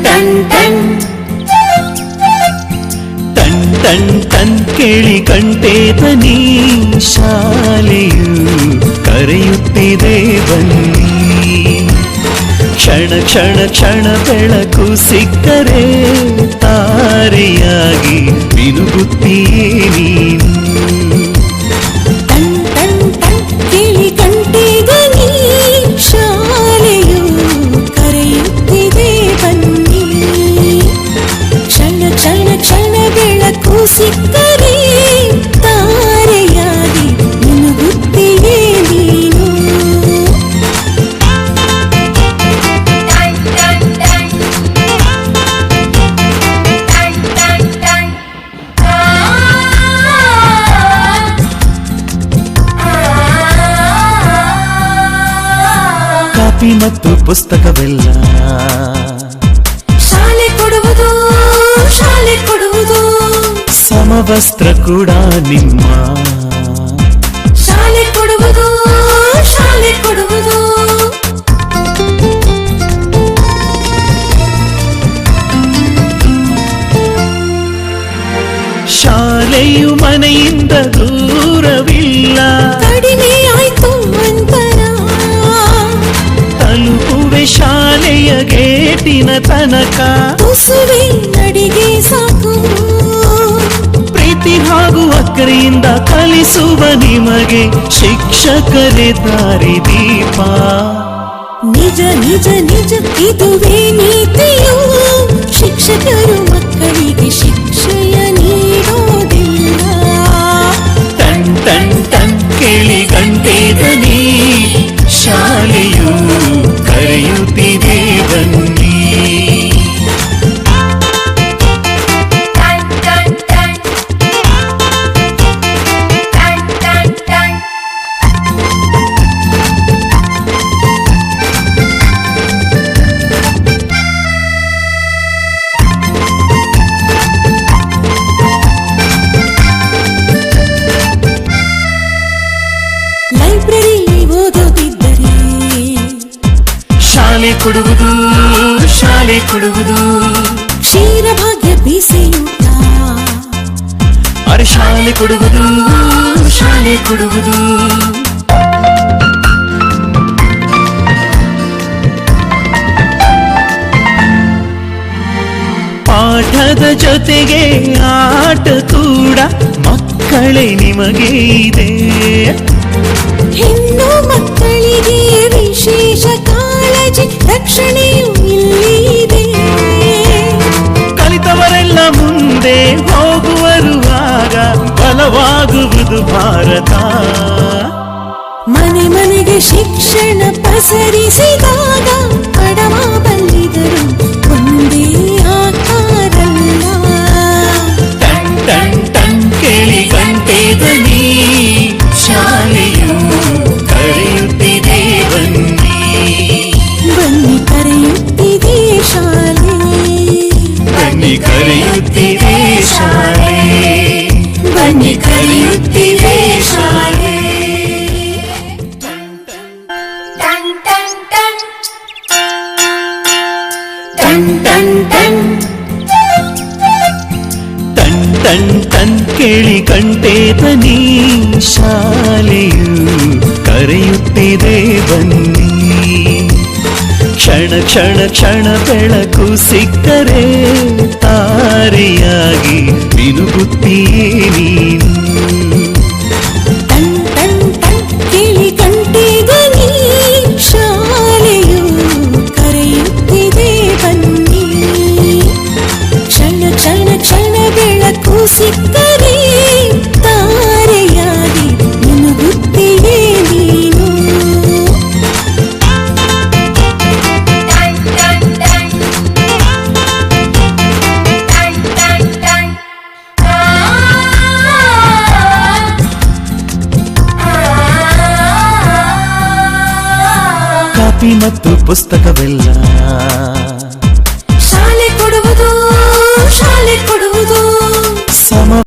ton ton ton ton ton ಕೇಳಿ ಗಂಟೆ ಧ್ವನಿ ಶಾಲೆಯು ಕರೆಯುತ್ತಿದೆ ಬನ್ನಿ ಕ್ಷಣ ಕ್ಷಣ ಕ್ಷಣ ಬೆಳಕು ಸಿಕ್ಕರೆ ತಾರೆಯಾಗಿ ಮಿನುಗುತ್ತೀಯೇ ನೀನು ಟನ್ ಟನ್ ಟನ್ ಕೇಳಿ ಗಂಟೆ ಧ್ವನಿ ಶಾಲೆಯು ಕರೆಯುತ್ತಿದೆ ಬನ್ನಿ ಕ್ಷಣ ಕ್ಷಣ ಕ್ಷಣ ಬೆಳಕು ಸಿಕ್ಕರೆ ತಾರೆಯಾಗಿ ಮಿನುಗುತ್ತೀಯೇ ನೀನು ಕಾಪಿ ಮತ್ತು ಪುಸ್ತಕವೆಲ್ಲ ಶಾಲೆ ಕೊಡುವುದು ಶಾಲೆ ಕೊಡುವುದು ಸಮವಸ್ತ್ರ ಕೂಡ ನಿಮ್ಮ ಶಾಲೆ ಕೊಡುವುದು ಶಾಲೆ ಕೊಡುವುದು ಶಾಲೆಯು ಮನೆಯಿಂದ ದೂರವಿಲ್ಲ ಕಡಿಮೆ ಆಯ್ತು ಅಂತರ ತಲುಪುವೆ ಶಾಲೆಯ ಗೇಟಿನ ತನಕ ತುಸುವೆ ನಡಿಗೆ ಸಾಕು ಪ್ರೀತಿ ಹಾಗೂ ಅಕ್ಕರೆಯಿಂದ ಕಲಿಸುವ ನಿಮಗೆ ಶಿಕ್ಷಕರೇ ದಾರಿದೀಪ ನಿಜ ನಿಜ ನಿಜ ಇದುವೇ ನೀತಿಯು ಶಿಕ್ಷಕರು ಮಕ್ಕಳಿಗೆ ಶಿಕ್ಷೆಯ ನೀಡೋದಿಲ್ಲ ಟನ್ ಟನ್ ಟನ್ ಕೇಳಿ ಗಂಟೆ ಧ್ವನಿ ಶಾಲೆಯು ಕರೆಯುತ್ತಿದೆ ಬನ್ನಿ ಲೈಬ್ರರಿಯಲ್ಲಿ ಓದೋದಿದ್ದರೆ ಶಾಲೆ ಕೊಡುವುದು ಶಾಲೆ ಕೊಡುವುದು ಕ್ಷೀರಭಾಗ್ಯ ಬಿಸಿಯೂಟ ಅರೆ ಶಾಲೆ ಕೊಡುವುದು ಶಾಲೆ ಕೊಡುವುದು ಪಾಠದ ಜೊತೆಗೆ ಆಟ ಕೂಡ ಮಕ್ಕಳೇ ನಿಮಗೆ ಇದೆ ಹೆಣ್ಣು ಮಕ್ಕಳಿಗೆ ವಿಶೇಷ ಕಾಳಜಿ ರಕ್ಷಣೆಯೂ ಇಲ್ಲಿದೆ ಕಲಿತವರೆಲ್ಲ ಮುಂದೆ ಹೋಗುವರು ಆಗ ಬಲವಾಗುವುದು ಭಾರತ ಮನೆ ಮನೆಗೆ ಶಿಕ್ಷಣ ಪಸರಿಸಿದಾಗ ಬಡವ ಬಲ್ಲಿದರು ಒಂದೇ ಆಕಾರಲ್ಲ ಟನ್ ಟನ್ ಟನ್ ಕೇಳಿ ಗಂಟೆ ಧ್ವನಿ ಶಾಲೆಯು ಕರೆಯುತ್ತಿದೆ ಬನ್ನಿ ಬನ್ನಿ ಕರೆಯುತ್ತಿದೆ ಶಾಲೆ ಬನ್ನಿ ಕರೆಯುತ್ತಿದೆ ಶಾಲೆ ಬನ್ನಿ ಕರೆಯುತ್ತಿದೆ ಶಾಲೆ ton ton ton ton ton ton ton ton ton ಕೇಳಿ ಗಂಟೆ ಧ್ವನಿ ಶಾಲೆಯು ಕರೆಯುತ್ತಿದೆ ಬನ್ನಿ ಕ್ಷಣ ಕ್ಷಣ ಕ್ಷಣ ಬೆಳಕು ಸಿಕ್ಕರೆ ತಾರೆಯಾಗಿ ಮಿನುಗುತ್ತೀಯೇ ನೀನು ಟನ್ ಟನ್ ಟನ್ ಕೇಳಿ ಗಂಟೆ ಧ್ವನಿ ಶಾಲೆಯು ಕರೆಯುತ್ತಿದೆ ಬನ್ನಿ ಕ್ಷಣ ಕ್ಷಣ ಕ್ಷಣ ಬೆಳಕು ಸಿಕ್ಕರೆ ತಾರೆಯಾಗಿ ಮಿನುಗುತ್ತೀಯೇ ನೀನು ಕಾಪಿ ಮತ್ತು ಪುಸ್ತಕವೆಲ್ಲ